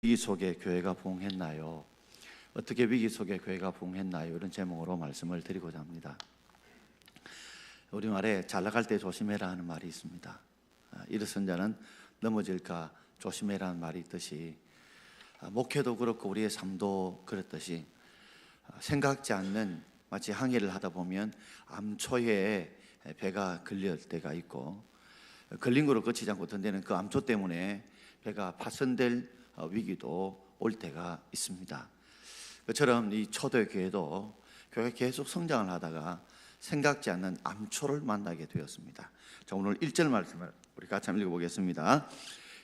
위기 속에 교회가 부흥했나요? 어떻게 위기 속에 교회가 부흥했나요? 이런 제목으로 말씀을 드리고자 합니다. 우리말에 잘 나갈 때 조심해라 하는 말이 있습니다. 일어선 자는 넘어질까 조심해라는 말이 있듯이 목회도 그렇고 우리의 삶도 그렇듯이 생각지 않는 마치 항해를 하다 보면 암초에 배가 걸릴 때가 있고 걸린 거로 그치지 않고 어떤 데는 그 암초 때문에 배가 파손될 위기도 올 때가 있습니다. 그처럼 이 초대교회도 교회가 계속 성장을 하다가 생각지 않는 암초를 만나게 되었습니다. 자, 오늘 1절 말씀을 우리 같이 한번 읽어보겠습니다.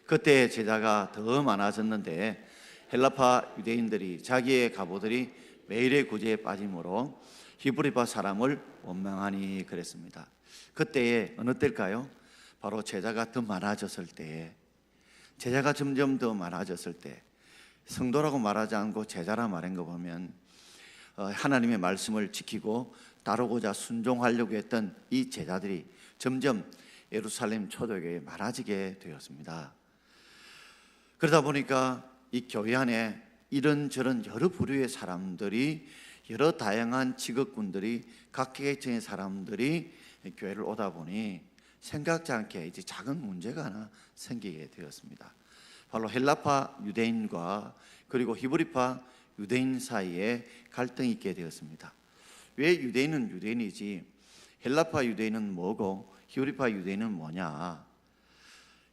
그때 제자가 더 많아졌는데 헬라파 유대인들이 자기의 갑오들이 매일의 구제에 빠짐으로 히브리파 사람을 원망하니 그랬습니다. 그때에 어느 때일까요? 바로 제자가 더 많아졌을 때에, 제자가 점점 더 많아졌을 때, 성도라고 말하지 않고 제자라 말한 거 보면 하나님의 말씀을 지키고 따르고자 순종하려고 했던 이 제자들이 점점 예루살렘 초대교회에 많아지게 되었습니다. 그러다 보니까 이 교회 안에 이런저런 여러 부류의 사람들이, 여러 다양한 직업군들이, 각 계층의 사람들이 교회를 오다 보니 생각지 않게 이제 작은 문제가 하나 생기게 되었습니다. 바로 헬라파 유대인과 그리고 히브리파 유대인 사이에 갈등이 있게 되었습니다. 왜 유대인은 유대인이지 헬라파 유대인은 뭐고 히브리파 유대인은 뭐냐?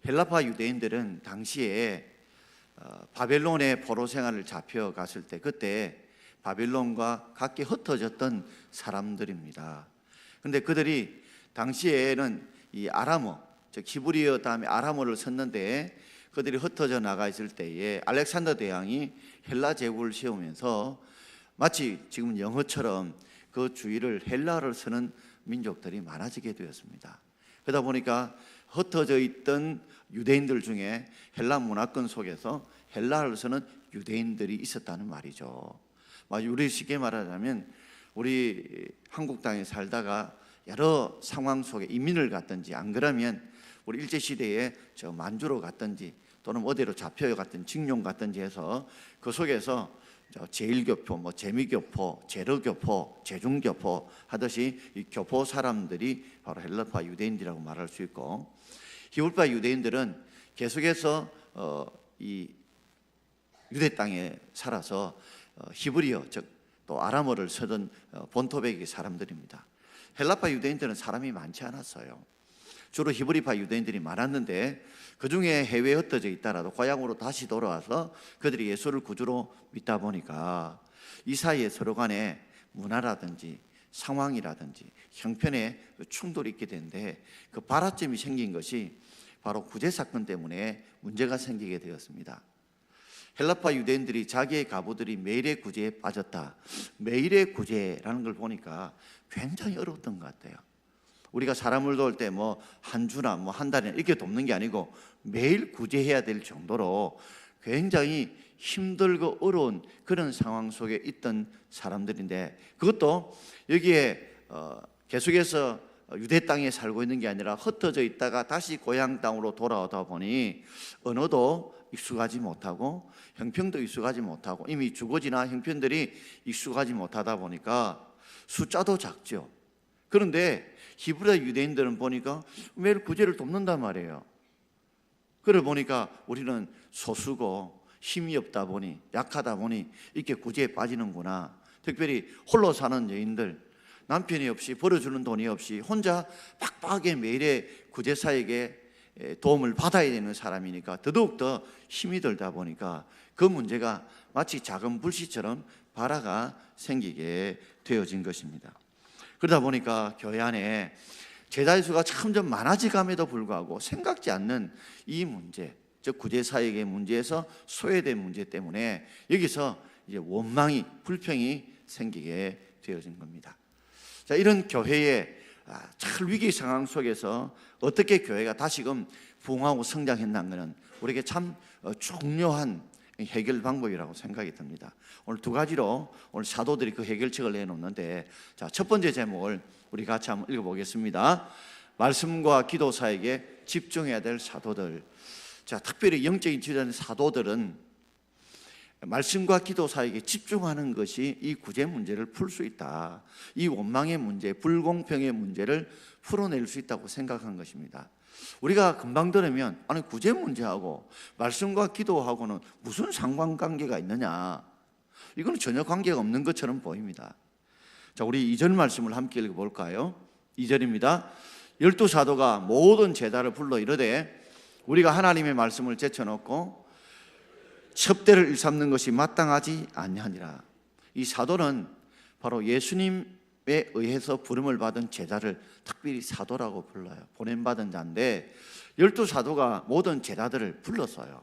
헬라파 유대인들은 당시에 바벨론의 포로 생활을 잡혀갔을 때, 그때 바벨론과 각기 흩어졌던 사람들입니다. 그런데 그들이 당시에는 이 아람어, 즉 히브리어 다음에 아람어를 썼는데, 그들이 흩어져 나가 있을 때에 알렉산더 대왕이 헬라 제국을 세우면서 마치 지금 영어처럼 그 주위를 헬라어를 쓰는 민족들이 많아지게 되었습니다. 그러다 보니까 흩어져 있던 유대인들 중에 헬라 문화권 속에서 헬라어를 쓰는 유대인들이 있었다는 말이죠. 우리 쉽게 말하자면 우리 한국 땅에 살다가 여러 상황 속에 이민을 갔든지, 안 그러면 우리 일제시대에 저 만주로 갔든지 또는 어디로 잡혀갔든지 징용 갔든지 해서 그 속에서 제일교포, 재미교포, 제러교포, 제중교포 하듯이 이 교포 사람들이 바로 헬라파 유대인들이라고 말할 수 있고, 히브리파 유대인들은 계속해서 이 유대 땅에 살아서 히브리어, 즉 또 아람어를 쓰던 본토백의 사람들입니다. 헬라파 유대인들은 사람이 많지 않았어요. 주로 히브리파 유대인들이 많았는데 그 중에 해외에 흩어져 있다라도 고향으로 다시 돌아와서 그들이 예수를 구주로 믿다 보니까 이 사이에 서로 간에 문화라든지 상황이라든지 형편에 충돌이 있게 되는데, 그 발화점이 생긴 것이 바로 구제 사건 때문에 문제가 생기게 되었습니다. 헬라파 유대인들이 자기의 가부들이 매일의 구제에 빠졌다. 매일의 구제라는 걸 보니까 굉장히 어려웠던 것 같아요. 우리가 사람을 도울 때 한 주나 한 달이나 이렇게 돕는 게 아니고 매일 구제해야 될 정도로 굉장히 힘들고 어려운 그런 상황 속에 있던 사람들인데, 그것도 여기에 계속해서 유대 땅에 살고 있는 게 아니라 흩어져 있다가 다시 고향 땅으로 돌아오다 보니 언어도 익숙하지 못하고 형편도 익숙하지 못하고 이미 주거지나 형편들이 익숙하지 못하다 보니까 숫자도 작죠. 그런데 히브리 유대인들은 보니까 매일 구제를 돕는단 말이에요. 그래 보니까 우리는 소수고 힘이 없다 보니, 약하다 보니 이렇게 구제에 빠지는구나. 특별히 홀로 사는 여인들, 남편이 없이, 벌어주는 돈이 없이 혼자 빡빡하게 매일의 구제사에게 도움을 받아야 되는 사람이니까 더더욱더 힘이 들다 보니까 그 문제가 마치 작은 불씨처럼 발화가 생기게 되어진 것입니다. 그러다 보니까 교회 안에 제자의 수가 점점 많아지감에도 불구하고 생각지 않는 이 문제, 즉 구제사역의 문제에서 소외된 문제 때문에 여기서 이제 원망이, 불평이 생기게 되어진 겁니다. 자, 이런 교회의 참 위기 상황 속에서 어떻게 교회가 다시금 부흥하고 성장했나는 것은 우리에게 참 중요한 해결 방법이라고 생각이 듭니다. 오늘 두 가지로 오늘 사도들이 그 해결책을 내놓는데, 자, 첫 번째 제목을 우리 같이 한번 읽어보겠습니다. 말씀과 기도 사역에 집중해야 될 사도들. 자, 특별히 영적인 지도자인 사도들은 말씀과 기도 사이에 집중하는 것이 이 구제 문제를 풀 수 있다. 이 원망의 문제, 불공평의 문제를 풀어낼 수 있다고 생각한 것입니다. 우리가 금방 들으면 아니 구제 문제하고 말씀과 기도하고는 무슨 상관관계가 있느냐, 이건 전혀 관계가 없는 것처럼 보입니다. 자, 우리 2절 말씀을 함께 읽어볼까요? 2절입니다. 12사도가 모든 제자를 불러 이르되 우리가 하나님의 말씀을 제쳐놓고 첩대를 일삼는 것이 마땅하지 아니하니라. 이 사도는 바로 예수님에 의해서 부름을 받은 제자를 특별히 사도라고 불러요. 보냄받은 자인데 12사도가 모든 제자들을 불렀어요.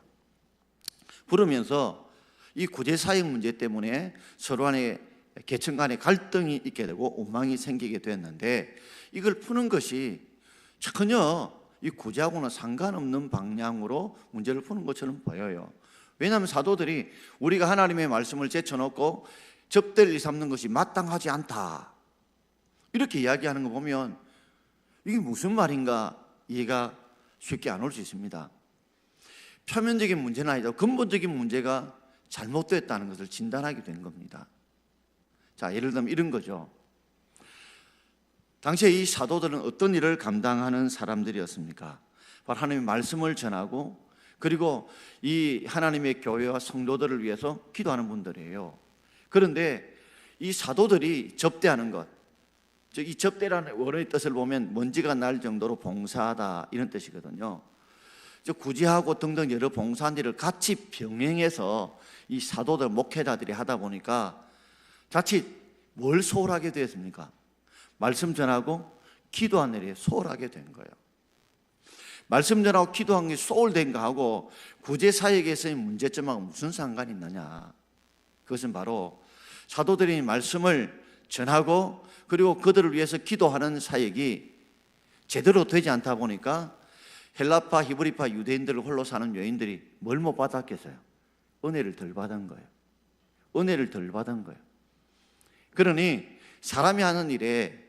부르면서 이 구제사역 문제 때문에 서로 간에 계층 간에 갈등이 있게 되고 원망이 생기게 됐는데 이걸 푸는 것이 전혀 이 구제하고는 상관없는 방향으로 문제를 푸는 것처럼 보여요. 왜냐하면 사도들이 우리가 하나님의 말씀을 제쳐놓고 접대를 일삼는 것이 마땅하지 않다, 이렇게 이야기하는 거 보면 이게 무슨 말인가 이해가 쉽게 안 올 수 있습니다. 표면적인 문제는 아니죠. 근본적인 문제가 잘못됐다는 것을 진단하게 된 겁니다. 자, 예를 들면 이런 거죠. 당시에 이 사도들은 어떤 일을 감당하는 사람들이었습니까? 바로 하나님의 말씀을 전하고 그리고 이 하나님의 교회와 성도들을 위해서 기도하는 분들이에요. 그런데 이 사도들이 접대하는 것, 즉 이 접대라는 원어의 뜻을 보면 먼지가 날 정도로 봉사하다, 이런 뜻이거든요. 즉 구제하고 등등 여러 봉사한 일을 같이 병행해서 이 사도들 목회자들이 하다 보니까 자칫 뭘 소홀하게 되었습니까? 말씀 전하고 기도하는 일에 소홀하게 된 거예요. 말씀 전하고 기도하는 게 소홀된 거하고 구제 사역에서의 문제점하고 무슨 상관이 있느냐? 그것은 바로 사도들이 말씀을 전하고 그리고 그들을 위해서 기도하는 사역이 제대로 되지 않다 보니까 헬라파, 히브리파 유대인들을 홀로 사는 여인들이 뭘 못 받았겠어요? 은혜를 덜 받은 거예요. 은혜를 덜 받은 거예요. 그러니 사람이 하는 일에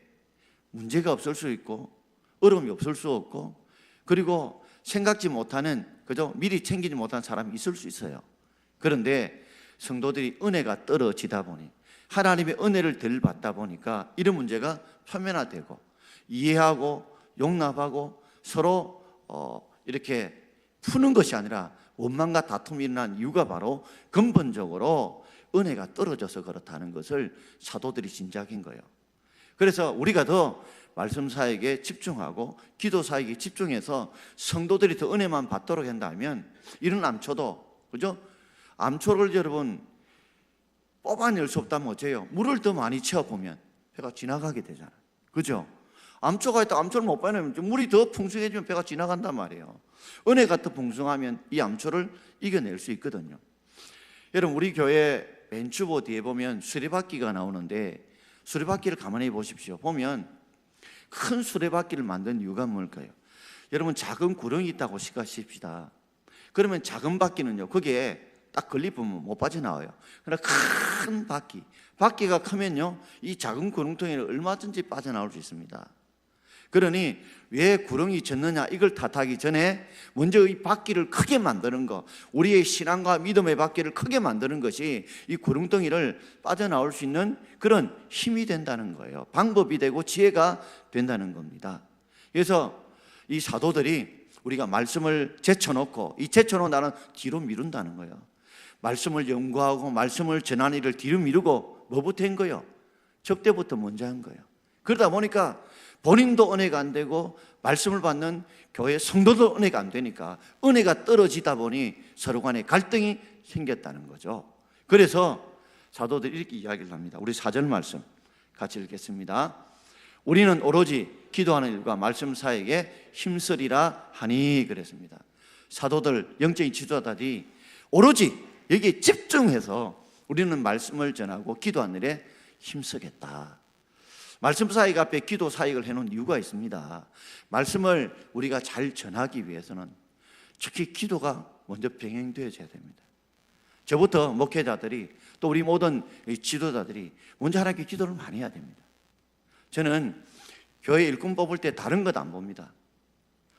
문제가 없을 수 있고 어려움이 없을 수 없고 그리고 생각지 못하는, 그죠? 미리 챙기지 못한 사람이 있을 수 있어요. 그런데 성도들이 은혜가 떨어지다 보니 하나님의 은혜를 덜 받다 보니까 이런 문제가 표면화되고 이해하고 용납하고 서로 이렇게 푸는 것이 아니라 원망과 다툼이 일어난 이유가 바로 근본적으로 은혜가 떨어져서 그렇다는 것을 사도들이 진작인 거예요. 그래서 우리가 더 말씀 사역에 집중하고 기도 사역에 집중해서 성도들이 더 은혜만 받도록 한다면 이런 암초도, 그죠? 암초를 여러분 뽑아낼 수 없다면 어째요? 물을 더 많이 채워보면 배가 지나가게 되잖아요. 그죠? 암초가 있다 암초를 못 빼내면 물이 더 풍성해지면 배가 지나간단 말이에요. 은혜가 더 풍성하면 이 암초를 이겨낼 수 있거든요. 여러분, 우리 교회 벤추보 뒤에 보면 수레바퀴가 나오는데 수레바퀴를 가만히 보십시오. 보면 큰 수레바퀴를 만든 이유가 뭘까요? 여러분, 작은 구렁이 있다고 생각하십시다. 그러면 작은 바퀴는요, 거기에 딱 걸리면 못 빠져나와요. 그러나 큰 바퀴가 크면요, 이 작은 구렁텅이를 얼마든지 빠져나올 수 있습니다. 그러니 왜 구렁이 졌느냐, 이걸 탓하기 전에 먼저 이 바퀴를 크게 만드는 것, 우리의 신앙과 믿음의 바퀴를 크게 만드는 것이 이 구렁텅이를 빠져나올 수 있는 그런 힘이 된다는 거예요. 방법이 되고 지혜가 된다는 겁니다. 그래서 이 사도들이 우리가 말씀을 제쳐놓고 이 제쳐놓은 나는 뒤로 미룬다는 거예요. 말씀을 연구하고 말씀을 전하는 일을 뒤로 미루고 뭐부터 한 거예요? 접대부터 먼저 한 거예요. 그러다 보니까 본인도 은혜가 안 되고 말씀을 받는 교회 성도도 은혜가 안 되니까 은혜가 떨어지다 보니 서로 간에 갈등이 생겼다는 거죠. 그래서 사도들이 이렇게 이야기를 합니다. 우리 4절 말씀 같이 읽겠습니다. 우리는 오로지 기도하는 일과 말씀 사역에 힘쓰리라 하니, 그랬습니다. 사도들, 영적인 지도자들이 오로지 여기에 집중해서 우리는 말씀을 전하고 기도하는 일에 힘쓰겠다. 말씀 사역 앞에 기도 사역을 해놓은 이유가 있습니다. 말씀을 우리가 잘 전하기 위해서는 특히 기도가 먼저 병행되어져야 됩니다. 저부터 목회자들이 또 우리 모든 지도자들이 먼저 하나님께 기도를 많이 해야 됩니다. 저는 교회 일꾼 뽑을 때 다른 것 안 봅니다.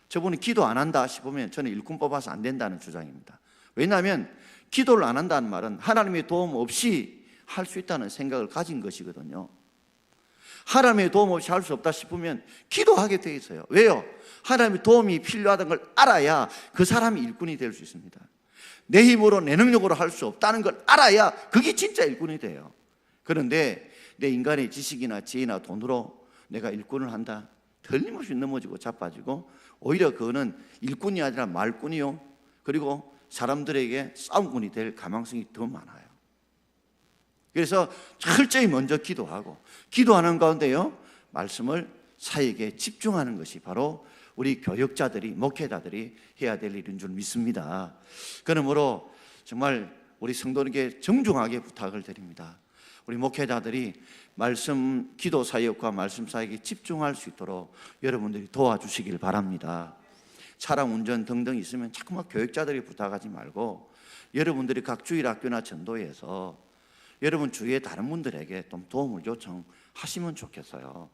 저분이 기도 안 한다 싶으면 저는 일꾼 뽑아서 안 된다는 주장입니다. 왜냐하면 기도를 안 한다는 말은 하나님의 도움 없이 할 수 있다는 생각을 가진 것이거든요. 하나님의 도움 없이 할 수 없다 싶으면 기도하게 돼 있어요. 왜요? 하나님의 도움이 필요하다는 걸 알아야 그 사람이 일꾼이 될 수 있습니다. 내 힘으로 내 능력으로 할 수 없다는 걸 알아야 그게 진짜 일꾼이 돼요. 그런데 내 인간의 지식이나 지혜나 돈으로 내가 일꾼을 한다, 틀림없이 넘어지고 자빠지고 오히려 그거는 일꾼이 아니라 말꾼이요, 그리고 사람들에게 싸움꾼이 될 가망성이 더 많아요. 그래서 철저히 먼저 기도하고, 기도하는 가운데요 말씀을 사역에 집중하는 것이 바로 우리 교역자들이, 목회자들이 해야 될 일인 줄 믿습니다. 그러므로 정말 우리 성도에게 정중하게 부탁을 드립니다. 우리 목회자들이 말씀 기도 사역과 말씀 사역에 집중할 수 있도록 여러분들이 도와주시길 바랍니다. 차량 운전 등등 있으면 자꾸만 교역자들이 부탁하지 말고 여러분들이 각 주일학교나 전도에서 여러분 주위의 다른 분들에게 좀 도움을 요청하시면 좋겠어요.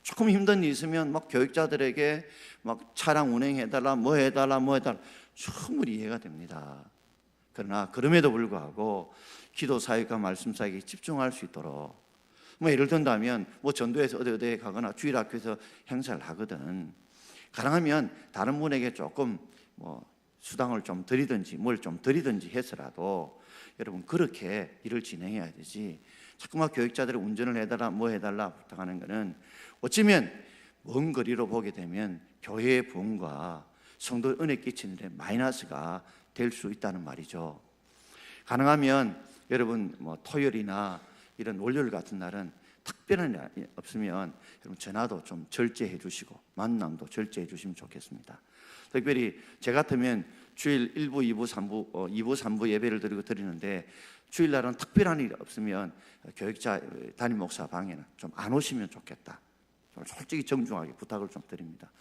조금 힘든 일 있으면 막 교육자들에게 막 차량 운행해달라, 뭐 해달라 충분히 이해가 됩니다. 그러나 그럼에도 불구하고 기도 사역과 말씀 사역에 집중할 수 있도록, 뭐 예를 든다면 뭐 전도에서 어디에 가거나 주일학교에서 행사를 하거든, 가능하면 다른 분에게 조금 뭐 수당을 좀 드리든지 뭘 좀 드리든지 해서라도 여러분 그렇게 일을 진행해야 되지, 자꾸만 교육자들이 운전을 해달라 뭐 해달라 부탁하는 것은 어쩌면 먼 거리로 보게 되면 교회의 부흥과 성도 은혜 끼치는 데 마이너스가 될 수 있다는 말이죠. 가능하면 여러분 뭐 토요일이나 이런 월요일 같은 날은 특별한 일 없으면 여러분 전화도 좀 절제해 주시고 만남도 절제해 주시면 좋겠습니다. 특별히 제 같으면 주일 1부, 2부, 3부, 2부, 3부 예배를 드리는데 주일날은 특별한 일이 없으면 교육자 담임 목사 방에는 좀 안 오시면 좋겠다, 좀 솔직히 정중하게 부탁을 좀 드립니다.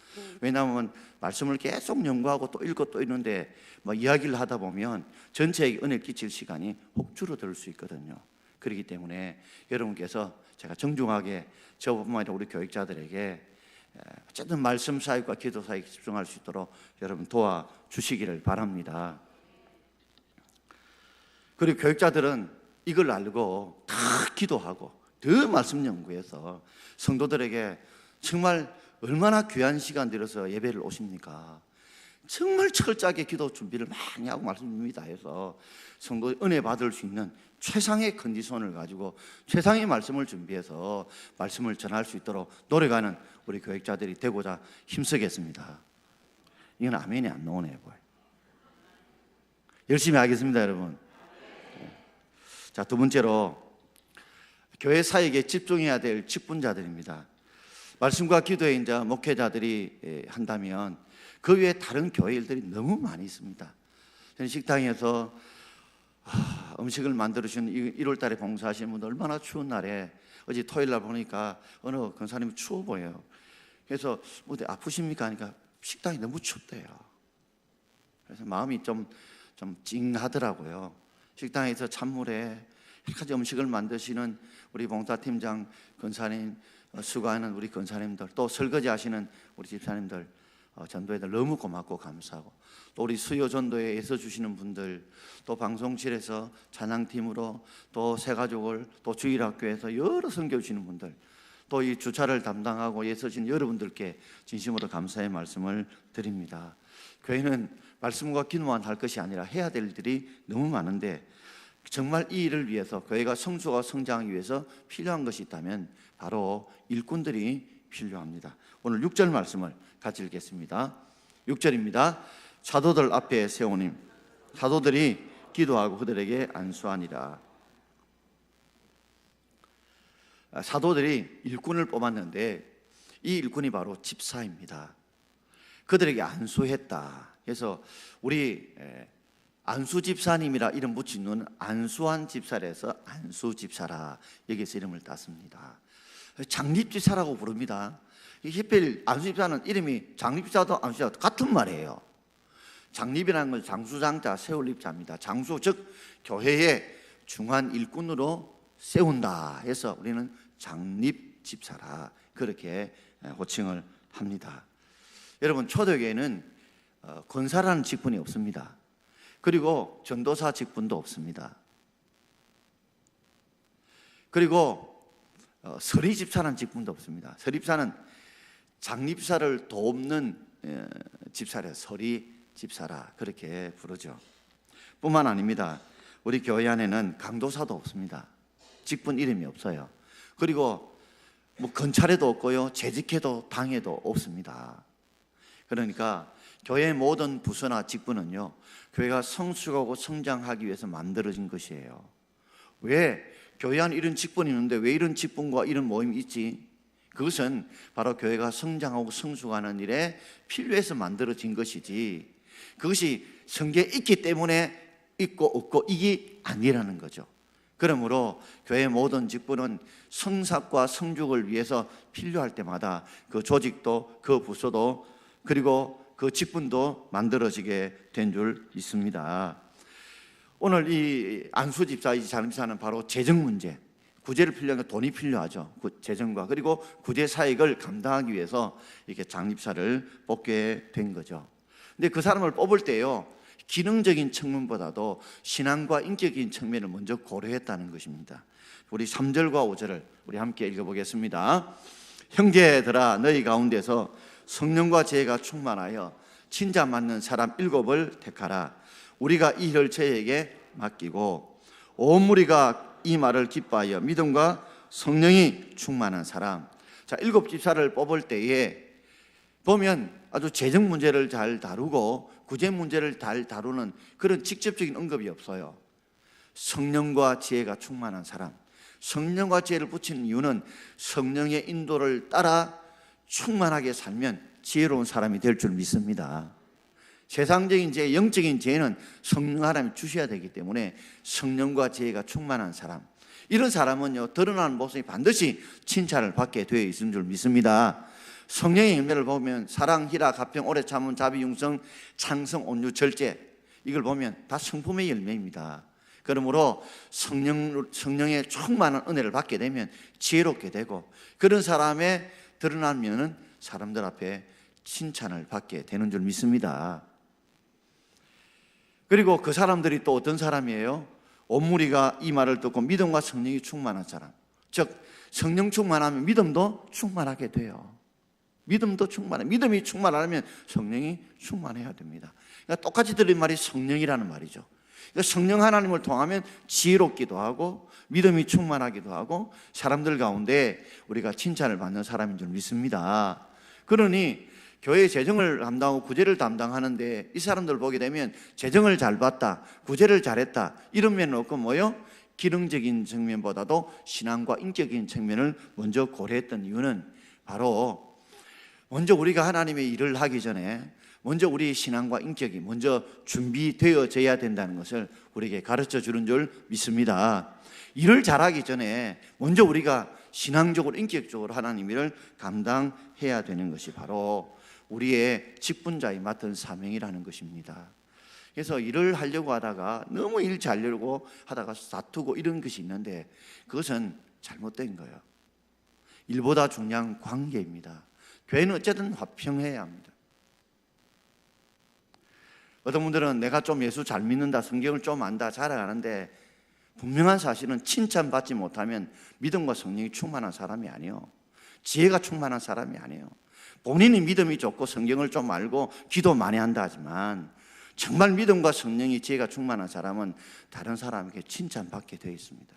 왜냐하면 말씀을 계속 연구하고 또 읽고 또 읽는데 뭐 이야기를 하다 보면 전체에게 은혜를 끼칠 시간이 혹 줄어들 수 있거든요. 그렇기 때문에 여러분께서 제가 정중하게 저뿐만 아니라 우리 교육자들에게 어쨌든 말씀 사역과 기도 사역에 집중할 수 있도록 여러분 도와주시기를 바랍니다. 그리고 교육자들은 이걸 알고 다 기도하고 더 말씀 연구해서 성도들에게 정말 얼마나 귀한 시간 들여서 예배를 오십니까? 정말 철저하게 기도 준비를 많이 하고 말씀 준비 다 해서 성도 은혜 받을 수 있는 최상의 컨디션을 가지고 최상의 말씀을 준비해서 말씀을 전할 수 있도록 노력하는 우리 교육자들이 되고자 힘쓰겠습니다. 이건 아멘이 안 나오네요. 열심히 하겠습니다, 여러분. 자, 두 번째로 교회 사역에 집중해야 될 직분자들입니다. 말씀과 기도에 이제 목회자들이 한다면 그 외에 다른 교회 일들이 너무 많이 있습니다. 저는 식당에서 음식을 만들어주시는 1월 달에 봉사하시는 분들 얼마나 추운 날에, 어제 토요일 날 보니까 어느 권사님이 추워 보여요. 그래서 어디 아프십니까 하니까 식당이 너무 춥대요. 그래서 마음이 좀 찡하더라고요. 식당에서 찬물에 여러 가지 음식을 만드시는 우리 봉사팀장 권사님, 수고하는 우리 권사님들, 또 설거지 하시는 우리 집사님들, 전도회들 너무 고맙고 감사하고, 또 우리 수요 전도에 애써 주시는 분들, 또 방송실에서 찬양팀으로 또 새가족을, 또 주일학교에서 여러 섬겨 주시는 분들, 또 이 주차를 담당하고 애써 주시는 여러분들께 진심으로 감사의 말씀을 드립니다. 교회는 말씀과 기도만 할 것이 아니라 해야 될 일들이 너무 많은데 정말 이 일을 위해서, 교회가 성수와 성장하기 위해서 필요한 것이 있다면 바로 일꾼들이 필요합니다. 오늘 6절 말씀을 같이 읽겠습니다. 6절입니다. 사도들 앞에 세우님, 사도들이 기도하고 그들에게 안수하니라. 사도들이 일꾼을 뽑았는데 이 일꾼이 바로 집사입니다. 그들에게 안수했다. 그래서 우리 안수 집사님이라 이름 붙인 nun 안수한 집사라서 안수 집사라, 여기서 이름을 땄습니다. 장립 집사라고 부릅니다. 히필 안수 집사는 이름이 장립 집사도 안수 집사도 같은 말이에요. 장립이라는 건 장수장자, 세울립자입니다. 장수, 즉 교회의 중한 일꾼으로 세운다 해서 우리는 장립 집사라 그렇게 호칭을 합니다. 여러분, 초대교회는 권사라는 직분이 없습니다. 그리고 전도사 직분도 없습니다. 그리고 서리집사라는 직분도 없습니다. 서리집사는 장립사를 돕는 집사라, 서리집사라 그렇게 부르죠. 뿐만 아닙니다. 우리 교회 안에는 강도사도 없습니다. 직분 이름이 없어요. 그리고 뭐 건찰에도 없고요, 재직해도 당에도 없습니다. 그러니까 교회의 모든 부서나 직분은요, 교회가 성숙하고 성장하기 위해서 만들어진 것이에요. 왜 교회 안에 이런 직분이 있는데 왜 이런 직분과 이런 모임이 있지? 그것은 바로 교회가 성장하고 성숙하는 일에 필요해서 만들어진 것이지, 그것이 성경에 있기 때문에 있고 없고 이게 아니라는 거죠. 그러므로 교회의 모든 직분은 성삭과 성육을 위해서 필요할 때마다 그 조직도 그 부서도 그리고 그 직분도 만들어지게 된 줄 믿습니다. 오늘 이 안수집사, 이 장립사는 바로 재정 문제, 구제를 필요한 돈이 필요하죠. 재정과 그리고 구제 사역을 감당하기 위해서 이렇게 장립사를 뽑게 된 거죠. 근데 그 사람을 뽑을 때요, 기능적인 측면보다도 신앙과 인격적인 측면을 먼저 고려했다는 것입니다. 우리 3절과 5절을 우리 함께 읽어보겠습니다. 형제들아, 너희 가운데서 성령과 지혜가 충만하여 친자 맞는 사람 7을 택하라. 우리가 이 일을 저에게 맡기고 온 무리가 이 말을 기뻐하여 믿음과 성령이 충만한 사람. 자, 7 집사를 뽑을 때에 보면 아주 재정 문제를 잘 다루고 구제 문제를 잘 다루는 그런 직접적인 언급이 없어요. 성령과 지혜가 충만한 사람. 성령과 지혜를 붙인 이유는 성령의 인도를 따라 충만하게 살면 지혜로운 사람이 될 줄 믿습니다. 세상적인 지혜, 영적인 지혜는 성령 하나님이 주셔야 되기 때문에 성령과 지혜가 충만한 사람, 이런 사람은요, 드러나는 모습이 반드시 칭찬을 받게 되어 있는 줄 믿습니다. 성령의 열매를 보면 사랑, 희락, 화평, 오래 참음, 자비, 융성, 창성, 온유, 절제, 이걸 보면 다 성품의 열매입니다. 그러므로 성령의 충만한 은혜를 받게 되면 지혜롭게 되고, 그런 사람의 드러나면은 사람들 앞에 칭찬을 받게 되는 줄 믿습니다. 그리고 그 사람들이 또 어떤 사람이에요? 온 무리가 이 말을 듣고 믿음과 성령이 충만한 사람, 즉 성령 충만하면 믿음도 충만하게 돼요. 믿음도 충만해. 믿음이 충만하려면 성령이 충만해야 됩니다. 그러니까 똑같이 들린 말이 성령이라는 말이죠. 그러니까 성령 하나님을 통하면 지혜롭기도 하고 믿음이 충만하기도 하고 사람들 가운데 우리가 칭찬을 받는 사람인 줄 믿습니다. 그러니 교회 재정을 담당하고 구제를 담당하는데 이 사람들 보게 되면 재정을 잘 받다, 구제를 잘했다, 이런 면은 없고 뭐요? 기능적인 측면보다도 신앙과 인격적인 측면을 먼저 고려했던 이유는 바로 먼저 우리가 하나님의 일을 하기 전에 먼저 우리 신앙과 인격이 먼저 준비되어져야 된다는 것을 우리에게 가르쳐 주는 줄 믿습니다. 일을 잘하기 전에 먼저 우리가 신앙적으로 인격적으로 하나님 일을 감당해야 되는 것이 바로 우리의 직분자의 맡은 사명이라는 것입니다. 그래서 일을 하려고 하다가 너무 일 잘려고 하다가 다투고 이런 것이 있는데 그것은 잘못된 거예요. 일보다 중요한 관계입니다. 교회는 어쨌든 화평해야 합니다. 어떤 분들은 내가 좀 예수 잘 믿는다, 성경을 좀 안다, 자랑하는데 분명한 사실은 칭찬받지 못하면 믿음과 성령이 충만한 사람이 아니에요. 지혜가 충만한 사람이 아니에요. 본인이 믿음이 좋고 성경을 좀 알고 기도 많이 한다 하지만 정말 믿음과 성령이 지혜가 충만한 사람은 다른 사람에게 칭찬받게 되어 있습니다.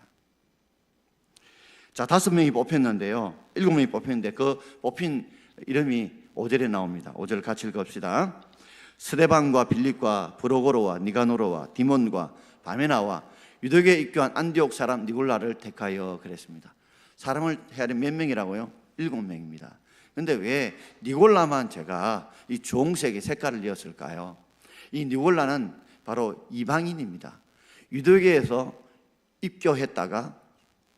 자, 5명이 뽑혔는데요, 7명이 뽑혔는데 그 뽑힌 이름이 5절에 나옵니다. 5절 같이 읽읍시다. 스데반과 빌립과 브로고로와 니가노로와 디몬과 바메나와 유대교에 입교한 안디옥 사람 니골라를 택하여 그랬습니다. 사람을 해야 되면 몇 명이라고요? 7명입니다. 그런데 왜 니골라만 제가 이 주홍색의 색깔을 이었을까요? 이 니골라는 바로 이방인입니다. 유대교에서 입교했다가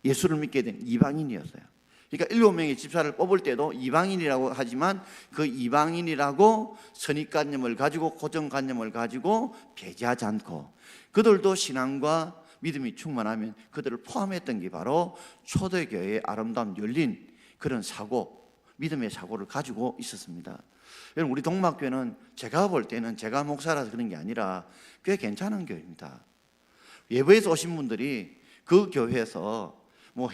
예수를 믿게 된 이방인이었어요. 그러니까 7명의 집사를 뽑을 때도 이방인이라고 하지만 그 이방인이라고 선입관념을 가지고 고정관념을 가지고 배제하지 않고 그들도 신앙과 믿음이 충만하면 그들을 포함했던 게 바로 초대교회의 아름다운 열린 그런 사고, 믿음의 사고를 가지고 있었습니다. 여러분, 우리 동막교회는 제가 볼 때는 제가 목사라서 그런 게 아니라 꽤 괜찮은 교회입니다. 외부에서 오신 분들이 그 교회에서 뭐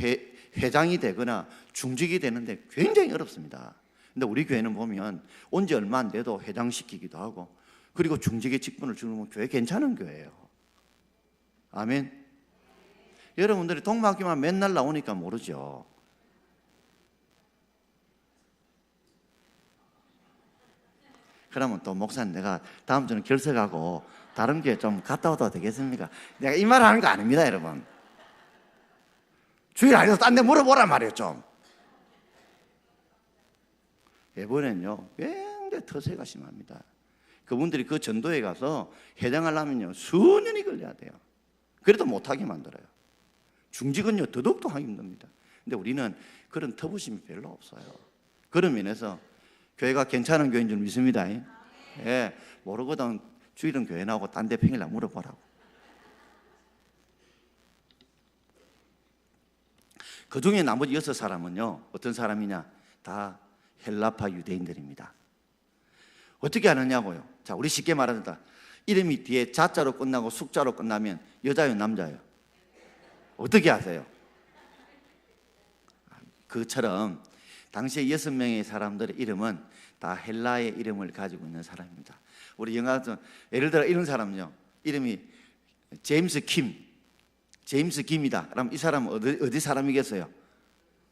회장이 되거나 중직이 되는데 굉장히 어렵습니다. 근데 우리 교회는 보면 온 지 얼마 안 돼도 회장시키기도 하고, 그리고 중직의 직분을 주는 교회 괜찮은 교회예요. 아멘. 여러분들이 동막교만 맨날 나오니까 모르죠. 그러면 또 목사님, 내가 다음 주는 결석하고 다른 교회 좀 갔다 와도 되겠습니까? 내가 이 말 하는 거 아닙니다, 여러분. 주일 아니어서 딴 데 물어보란 말이에요, 좀. 이번엔요, 굉장히 터세가 심합니다. 그분들이 그 전도에 가서 회장하려면요, 수년이 걸려야 돼요. 그래도 못하게 만들어요. 중직은요, 더더욱더 하기 힘듭니다. 근데 우리는 그런 터부심이 별로 없어요. 그런 면에서 교회가 괜찮은 교회인 줄 믿습니다. 예, 모르거든 주일은 교회 나오고 딴 데 평일날 물어보라고. 그 중에 나머지 6사람은요, 어떤 사람이냐? 다 헬라파 유대인들입니다. 어떻게 하느냐고요? 자, 우리 쉽게 말하자, 이름이 뒤에 자자로 끝나고 숙자로 끝나면 여자요, 남자요? 어떻게 하세요? 그처럼 당시에 6명의 사람들의 이름은 다 헬라의 이름을 가지고 있는 사람입니다. 우리 영화 예를 들어 이런 사람은요, 이름이 제임스 김이다. 그럼 이 사람은 어디 사람이겠어요?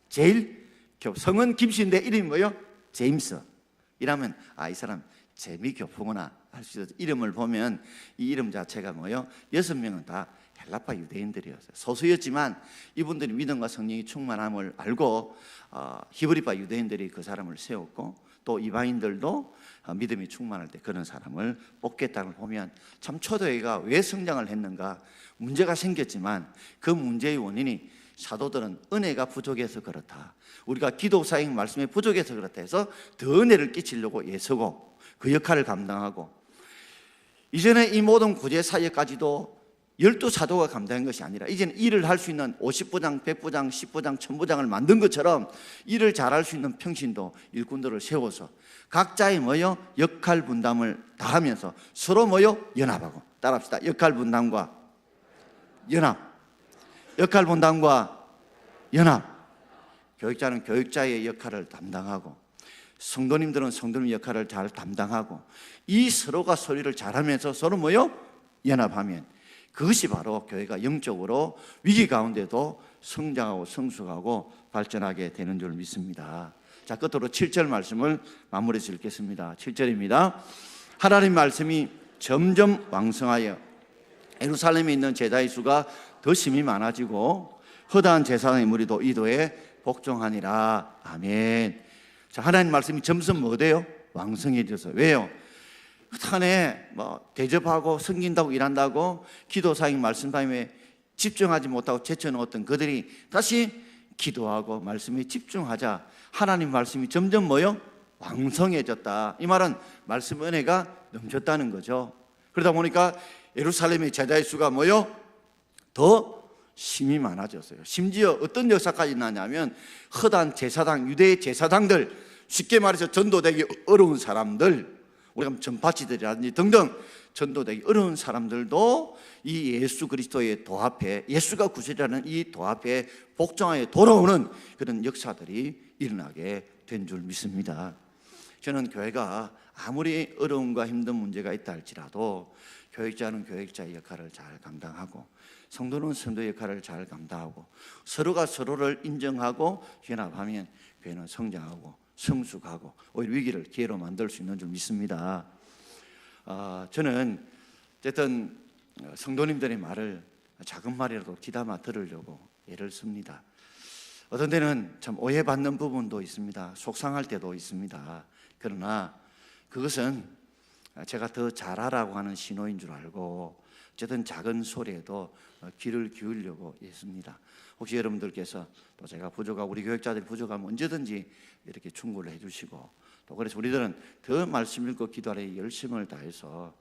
제일 성은 김씨인데 이름이 뭐요? 제임스. 이라면 이 사람 재미교포구나 할 수 있어요. 이름을 보면 이 이름 자체가 뭐요? 6명은 다 헬라파 유대인들이었어요. 소수였지만 이분들이 믿음과 성령이 충만함을 알고 히브리파 유대인들이 그 사람을 세웠고, 또 이방인들도 믿음이 충만할 때 그런 사람을 뽑겠다는 걸 보면 참 초대교회가 왜 성장을 했는가, 문제가 생겼지만 그 문제의 원인이 사도들은 은혜가 부족해서 그렇다, 우리가 기도 사역 말씀에 부족해서 그렇다 해서 더 은혜를 끼치려고 애쓰고 그 역할을 감당하고, 이전에 이 모든 구제 사역까지도 12사도가 감당한 것이 아니라 이제는 일을 할 수 있는 50부장, 100부장, 10부장, 1000부장을 만든 것처럼 일을 잘할 수 있는 평신도 일꾼들을 세워서 각자의 뭐요? 역할 분담을 다하면서 서로 뭐요? 연합하고. 따라합시다. 역할 분담과 연합. 역할 분담과 연합. 교육자는 교육자의 역할을 담당하고, 성도님들은 성도님 역할을 잘 담당하고, 이 서로가 소리를 잘하면서 서로 뭐요? 연합하면 그것이 바로 교회가 영적으로 위기 가운데도 성장하고 성숙하고 발전하게 되는 줄 믿습니다. 자, 끝으로 7절 말씀을 마무리 짓겠습니다. 7절입니다. 하나님 말씀이 점점 왕성하여 예루살렘에 있는 제자의 수가 더 심히 많아지고 허다한 제사장의 무리도 이도에 복종하니라. 아멘. 자, 하나님 말씀이 점점 뭐 돼요? 왕성해져서. 왜요? 한해 대접하고 섬긴다고 일한다고 기도 사역 말씀 타임에 집중하지 못하고 제쳐놓았던 그들이 다시 기도하고 말씀에 집중하자 하나님 말씀이 점점 뭐요? 왕성해졌다. 이 말은 말씀 은혜가 넘쳤다는 거죠. 그러다 보니까 예루살렘의 제자의 수가 뭐요? 더 심히 많아졌어요. 심지어 어떤 역사까지 나냐면 허단 제사장, 유대의 제사장들, 쉽게 말해서 전도되기 어려운 사람들, 우리가 전파치들이라든지 등등 전도되기 어려운 사람들도 이 예수 그리스도의 도합에, 예수가 구세주라는 이 도합에 복종하여 돌아오는 그런 역사들이 일어나게 된 줄 믿습니다. 저는 교회가 아무리 어려움과 힘든 문제가 있다 할지라도 교육자는 교육자의 역할을 잘 감당하고 성도는 성도의 역할을 잘 감당하고 서로가 서로를 인정하고 연합하면 교회는 성장하고 성숙하고 오히려 위기를 기회로 만들 수 있는 줄 믿습니다. 저는 어쨌든 성도님들의 말을 작은 말이라도 귀담아 들으려고 애를 씁니다. 어떤 때는 참 오해받는 부분도 있습니다. 속상할 때도 있습니다. 그러나 그것은 제가 더 잘하라고 하는 신호인 줄 알고 어쨌든 작은 소리에도 귀를 기울이려고 했습니다. 혹시 여러분들께서 또 제가 부족하고 우리 교육자들이 부족하면 언제든지 이렇게 충고를 해주시고, 또 그래서 우리들은 더 말씀 읽고 기도하려 열심을 다해서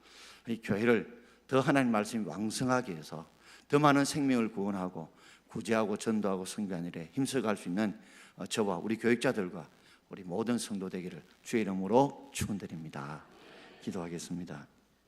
이 교회를 더 하나님 말씀이 왕성하게 해서 더 많은 생명을 구원하고 구제하고 전도하고 성교하는 일에 힘써갈 수 있는 저와 우리 교육자들과 우리 모든 성도 되기를 주의 이름으로 축원드립니다. 기도하겠습니다.